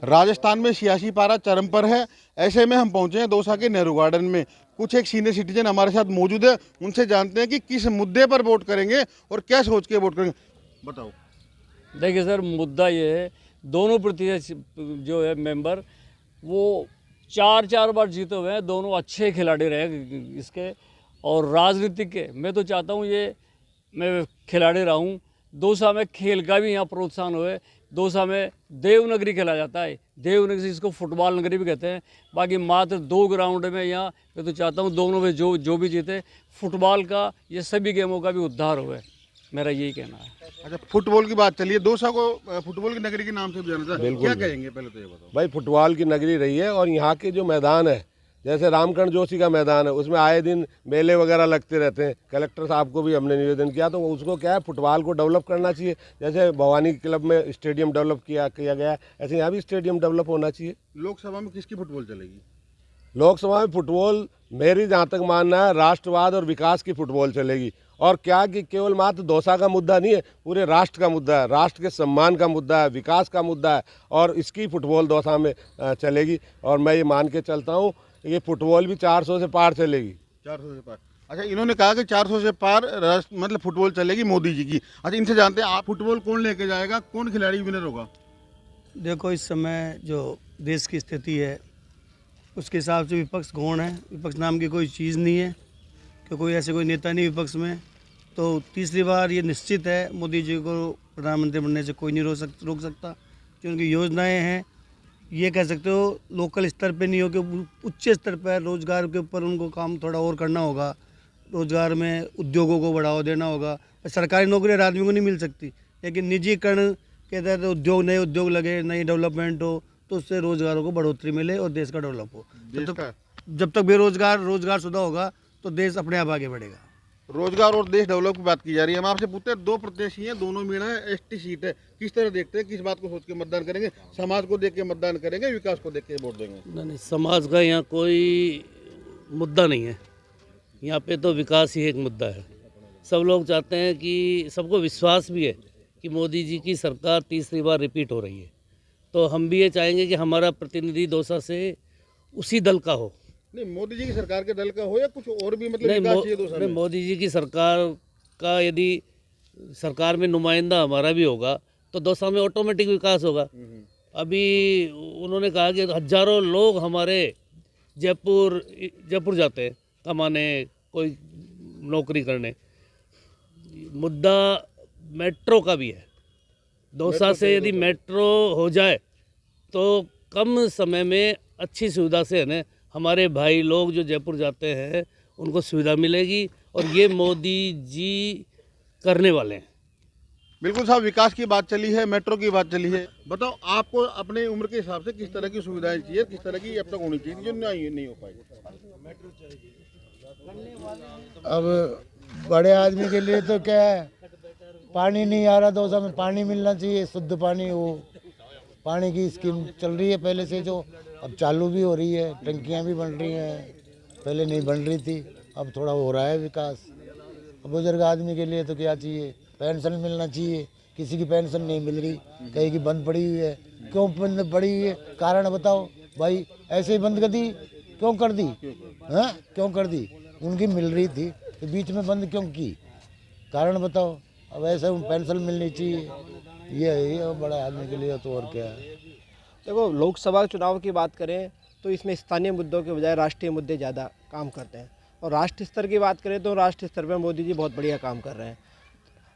राजस्थान में सियासी पारा चरम पर है। ऐसे में हम पहुंचे हैं दौसा के नेहरू गार्डन में। कुछ एक सीनियर सिटीजन हमारे साथ मौजूद है, उनसे जानते हैं कि किस मुद्दे पर वोट करेंगे और क्या सोच के वोट करेंगे। बताओ। देखिए सर, मुद्दा ये है, दोनों प्रत्याशी जो है मेंबर वो चार चार बार जीते हुए हैं, दोनों अच्छे खिलाड़ी रहे इसके। और राजनीतिक के मैं तो चाहता हूँ ये मैं खिलाड़ी रहा हूँ। दौसा में खेल का भी यहाँ प्रोत्साहन हुए। दौसा में देवनगरी खेला जाता है, देवनगरी से इसको फुटबॉल नगरी भी कहते हैं। बाकी मात्र 2 ग्राउंड में यहाँ मैं तो चाहता हूँ दोनों में जो भी जीते, फुटबॉल का ये सभी गेमों का भी उद्धार हुए, मेरा यही कहना है। अच्छा, फुटबॉल की बात चलिए। दौसा को फुटबॉल की नगरी के नाम से भी जाना जाता है, क्या कहेंगे पहले तो ये बताओ। भाई फुटबॉल की नगरी रही है और यहाँ के जो मैदान है, जैसे रामकरण जोशी का मैदान है, उसमें आए दिन मेले वगैरह लगते रहते हैं। कलेक्टर साहब को भी हमने निवेदन किया, तो उसको क्या है, फुटबॉल को डेवलप करना चाहिए। जैसे भवानी क्लब में स्टेडियम डेवलप किया गया, ऐसे यहाँ भी स्टेडियम डेवलप होना चाहिए। लोकसभा में किसकी फुटबॉल चलेगी? लोकसभा में फुटबॉल, मेरी जहाँ तक मानना है, राष्ट्रवाद और विकास की फुटबॉल चलेगी। और क्या कि केवल मात्र दौसा का मुद्दा नहीं है, पूरे राष्ट्र का मुद्दा है, राष्ट्र के सम्मान का मुद्दा है, विकास का मुद्दा है, और इसकी फुटबॉल दौसा में चलेगी। और मैं ये मान के चलता हूँ ये फुटबॉल भी 400 से पार चलेगी। 400 से पार। अच्छा, इन्होंने कहा कि 400 से पार मतलब फुटबॉल चलेगी मोदी जी की। अच्छा, इनसे जानते हैं आप फुटबॉल कौन लेके जाएगा, कौन खिलाड़ी विनर होगा? देखो, इस समय जो देश की स्थिति है उसके हिसाब से विपक्ष गौण है। विपक्ष नाम की कोई चीज़ नहीं है, कि कोई ऐसे कोई नेता नहीं विपक्ष में। तो तीसरी बार ये निश्चित है, मोदी जी को प्रधानमंत्री बनने से कोई नहीं रोक सकता। जो उनकी योजनाएं हैं, ये कह सकते हो लोकल स्तर पे नहीं हो कि उच्च स्तर पर रोज़गार के ऊपर उनको काम थोड़ा और करना होगा। रोज़गार में उद्योगों को बढ़ावा देना होगा। सरकारी नौकरी हर आदमी को नहीं मिल सकती, लेकिन निजीकरण के तहत उद्योग, नए उद्योग लगे, नई डेवलपमेंट हो, तो उससे रोज़गारों को बढ़ोतरी मिले और देश का डेवलप हो। जब तक रोजगार शुदा होगा तो देश अपने आप आगे बढ़ेगा। रोजगार और देश डेवलप की बात की जा रही है। हम आपसे पूछते हैं, 2 प्रत्याशी हैं, दोनों में ना एसटी सीट है, किस तरह देखते हैं, किस बात को सोच के मतदान करेंगे? समाज को देख के मतदान करेंगे, विकास को देख के वोट देंगे? नहीं, समाज का यहाँ कोई मुद्दा नहीं है। यहाँ पे तो विकास ही एक मुद्दा है। सब लोग चाहते हैं कि, सबको विश्वास भी है कि मोदी जी की सरकार तीसरी बार रिपीट हो रही है। तो हम भी ये चाहेंगे कि हमारा प्रतिनिधि दौसा से उसी दल का हो। नहीं, मोदी जी की सरकार के दल का हो या कुछ और भी, मतलब विकास चाहिए दौसा में? मोदी जी की सरकार का यदि सरकार में नुमाइंदा हमारा भी होगा तो दौसा में ऑटोमेटिक विकास होगा। अभी उन्होंने कहा कि हजारों लोग हमारे जयपुर जाते हैं कमाने, कोई नौकरी करने। मुद्दा मेट्रो का भी है। दौसा से यदि मेट्रो हो जाए तो कम समय में अच्छी सुविधा से है ना, हमारे भाई लोग जो जयपुर जाते हैं उनको सुविधा मिलेगी, और ये मोदी जी करने वाले हैं। बिल्कुल साहब, विकास की बात चली है, मेट्रो की बात चली है। बताओ, आपको अपने उम्र के हिसाब से किस तरह की सुविधाएं चाहिए, किस तरह की अब तक होनी चाहिए जो नहीं हो पाई? अब बड़े आदमी के लिए तो क्या है, पानी नहीं आ रहा दौसा में, पानी मिलना चाहिए, शुद्ध पानी। वो पानी की स्कीम चल रही है पहले से, जो अब चालू भी हो रही है, टंकियां भी बन रही हैं, पहले नहीं बन रही थी, अब थोड़ा हो रहा है विकास। अब बुजुर्ग आदमी के लिए तो क्या चाहिए, पेंशन मिलना चाहिए। किसी की पेंशन नहीं मिल रही, कहीं की बंद पड़ी हुई है। क्यों बंद पड़ी हुई है, कारण बताओ भाई। ऐसे ही बंद कर दी, क्यों कर दी? हाँ, क्यों कर दी? उनकी मिल रही थी तो बीच में बंद क्यों की, कारण बताओ। अब ऐसे पेंशन मिलनी चाहिए, ये है बड़ा आदमी के लिए, तो और क्या है। देखो, लोकसभा चुनाव की बात करें तो इसमें स्थानीय मुद्दों के बजाय राष्ट्रीय मुद्दे ज़्यादा काम करते हैं। और राष्ट्र स्तर की बात करें तो राष्ट्र स्तर पर मोदी जी बहुत बढ़िया काम कर रहे हैं।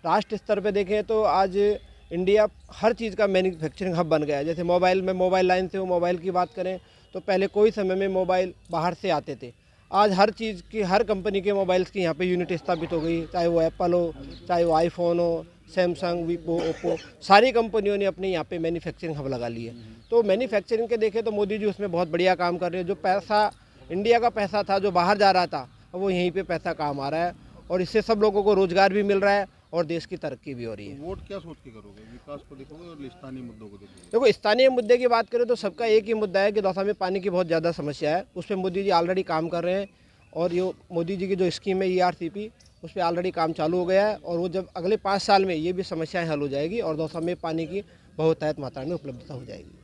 राष्ट्र स्तर पे देखें तो आज इंडिया हर चीज़ का मैन्युफैक्चरिंग हब बन गया है। जैसे मोबाइल लाइन से वो मोबाइल की बात करें तो पहले कोई समय में मोबाइल बाहर से आते थे। आज हर चीज़ की, हर कंपनी के मोबाइल्स की यहाँ पे यूनिट स्थापित हो गई, चाहे वो एप्पल हो, चाहे वो आईफोन हो, सैमसंग, वीवो, ओप्पो, सारी कंपनियों ने अपने यहाँ पे मैन्युफैक्चरिंग हब लगा ली है। तो मैन्युफैक्चरिंग के देखें तो मोदी जी उसमें बहुत बढ़िया काम कर रहे हैं। जो पैसा, इंडिया का पैसा था जो बाहर जा रहा था, वो यहीं पे पैसा काम आ रहा है, और इससे सब लोगों को रोज़गार भी मिल रहा है और देश की तरक्की भी हो रही है। वोट क्या सोच के करोगे, विकास को देखोगे और स्थानीय मुद्दों को देखोगे? देखो, स्थानीय मुद्दे की बात करें तो सबका एक ही मुद्दा है कि दौसा में पानी की बहुत ज़्यादा समस्या है। उस पर मोदी जी ऑलरेडी काम कर रहे हैं, और ये मोदी जी की जो स्कीम है ERCP, उस पर ऑलरेडी काम चालू हो गया है। और वो जब अगले 5 साल में ये भी समस्याएं हल हो जाएगी और दौसा में पानी की बहुत मात्रा में उपलब्धता हो जाएगी।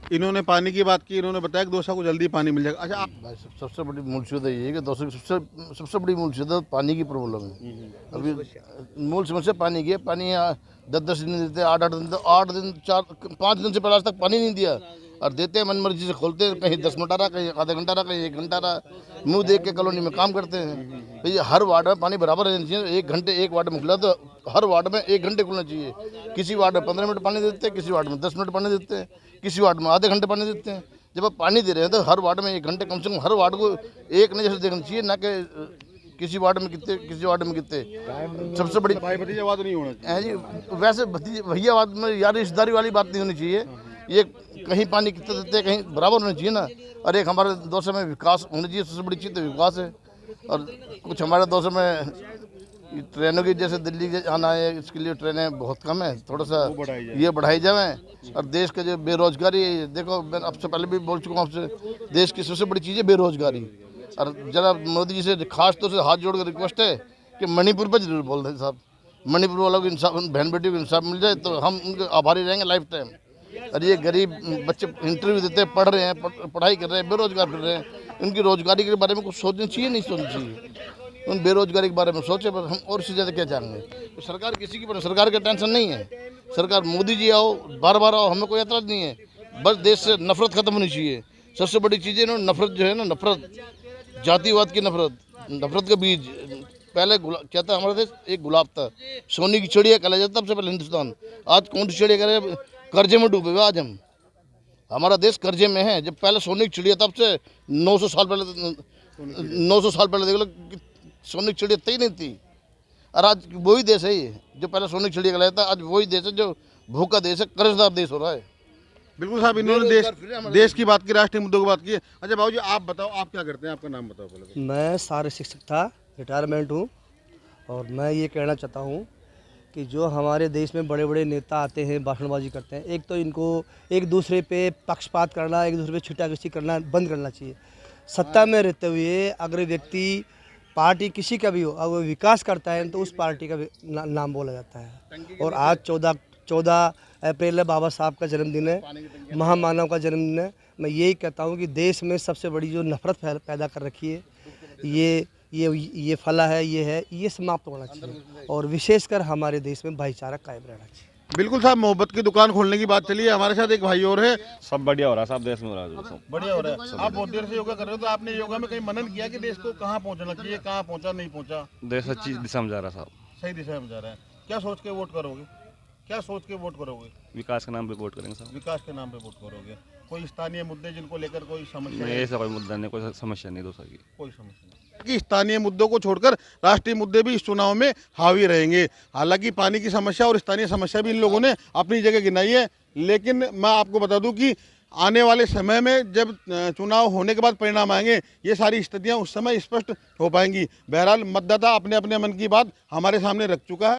इन्होंने पानी की बात की, इन्होंने बताया कि दौसा को जल्दी पानी मिल जाएगा। अच्छा, आप भाई सबसे बड़ी मुसीबत ये है कि दौसा की सबसे बड़ी मुसीबत पानी की प्रॉब्लम है। अभी मूल समस्या पानी की है। पानी 10-10 दिन देते, 8-8 दिन, 8 दिन 4-5 दिन से पहले आज तक पानी नहीं दिया, और देते हैं मन मर्जी से खोलते हैं, कहीं 10 मिनट आ रहा, कहीं आधा घंटा रहा, कहीं 1 घंटा रहा, मुंह देख के कॉलोनी में काम करते हैं। तो ये हर वार्ड में पानी बराबर रहना चाहिए। 1 घंटे एक वार्ड में खुला तो हर वार्ड में 1 घंटे खुलना चाहिए। किसी वार्ड में 15 मिनट पानी देते हैं, किसी वार्ड में 10 मिनट पानी देते हैं, किसी वार्ड में आधे घंटे पानी देते हैं। जब आप पानी दे रहे हैं तो हर वार्ड में 1 घंटे कम से कम हर वार्ड को एक नज़र से देखना चाहिए, ना कि किसी वार्ड में कितने, किसी वार्ड में कितने। सबसे बड़ी भाई भतीजावाद नहीं होना चाहिए। है जी, वैसे भैयावाद में यार रिश्तेदारी वाली बात नहीं होनी चाहिए। ये कहीं पानी कितने देते हैं, कहीं बराबर होना चाहिए ना। और एक हमारे दौसा में विकास होना चाहिए, सबसे बड़ी चीज़ तो विकास है। और कुछ हमारे दौसा में ट्रेनों की, जैसे दिल्ली के आना है, इसके लिए ट्रेनें बहुत कम है, थोड़ा सा ये बढ़ाई जाए। और देश का जो बेरोजगारी, देखो मैं आपसे पहले भी बोल चुका हूँ आपसे, देश की सबसे बड़ी चीज़ है बेरोजगारी। और जरा मोदी जी से खास तौर से हाथ जोड़ कर रिक्वेस्ट है कि मणिपुर पर जरूर बोल दें साहब, मणिपुर वालों को इंसाफ, बहन बेटी को इंसाफ मिल जाए तो हम उनके आभारी रहेंगे लाइफ टाइम। और ये गरीब बच्चे इंटरव्यू देते हैं, पढ़ रहे हैं, पढ़ाई कर रहे हैं, बेरोजगार फिर रहे हैं, उनकी रोजगारी के बारे में कुछ सोचना चाहिए, नहीं सोचना चाहिए। उन बेरोजगारी के बारे में सोचे, पर हम और इससे ज़्यादा क्या चाहेंगे। तो सरकार किसी की, सरकार का टेंशन नहीं है। सरकार मोदी जी आओ, बार बार आओ, हमें कोई एतराज़ नहीं है। बस देश से नफरत खत्म होनी चाहिए। सबसे बड़ी चीज़ है नफरत, जो है ना, नफरत, जातिवाद की नफरत, नफरत का बीज। पहले क्या था हमारा देश, एक गुलाब था, सोने की चिड़िया कहला जाता सबसे पहले हिंदुस्तान। आज कौन सी चिड़िया करे, कर्जे में डूबे हुए आज हम, हमारा देश कर्जे में है। जब पहले सोने की चिड़िया, तब से 900 साल पहले देख लो, सोने की चिड़िया तय नहीं थी। और आज वही देश है ये जो पहले सोने की चिड़िया कहलाया था, आज वही देश है जो भूखा देश है, कर्जदार देश हो रहा है। बिल्कुल साहब, इन्होंने देश की बात की, राष्ट्रीय मुद्दों की बात की। अच्छा बाबू जी, आप बताओ, आप क्या करते हैं, आपका नाम बताओ पहले। मैं सारे शिक्षक था, रिटायरमेंट हूँ। और मैं ये कहना चाहता हूँ कि जो हमारे देश में बड़े बड़े नेता आते हैं, भाषणबाजी करते हैं, एक तो इनको एक दूसरे पे पक्षपात करना, एक दूसरे पे छिटाकशी करना बंद करना चाहिए। सत्ता में रहते हुए अगर व्यक्ति, पार्टी किसी का भी हो, अगर विकास करता है तो उस पार्टी का नाम बोला जाता है। और आज 14 अप्रैल बाबा साहब का जन्मदिन है, महामानव का जन्मदिन है। मैं यही कहता हूँ कि देश में सबसे बड़ी जो नफरत पैदा कर रखी है, ये फला है, ये समाप्त होना चाहिए। और विशेषकर हमारे देश में भाईचारा कायम रहना चाहिए। बिल्कुल साहब, मोहब्बत की दुकान खोलने की बात चली है। हमारे साथ एक भाई और है। सब बढ़िया हो रहा है, सब देश में हो रहा है, सब बढ़िया हो रहा है। आप बहुत देर से योगा कर रहे हो, तो आपने योगा में कहीं मनन किया कि देश को कहाँ पहुँचना चाहिए, कहाँ पहुँचा, नहीं पहुँचा? देश अच्छी दिशा में जा रहा है साहब, सही दिशा में जा रहा है। क्या सोच के वोट करोगे, क्या सोच के वोट करोगे? विकास के नाम पे वोट करेंगे साहब। विकास के नाम पे वोट करोगे। कोई स्थानीय मुद्दे जिनको लेकर कोई समस्या नहीं, ऐसा कोई मुद्दा नहीं, कोई समस्या नहीं दोस्तों की, कोई समस्या नहीं कि स्थानीय मुद्दों को छोड़कर राष्ट्रीय मुद्दे भी इस चुनाव में हावी रहेंगे। हालांकि पानी की समस्या और स्थानीय समस्या भी इन लोगों ने अपनी जगह गिनाई है, लेकिन मैं आपको बता दूं कि आने वाले समय में जब चुनाव होने के बाद परिणाम आएंगे, ये सारी स्थितियां उस समय स्पष्ट हो पाएंगी। बहरहाल मतदाता अपने अपने मन की बात हमारे सामने रख चुका है।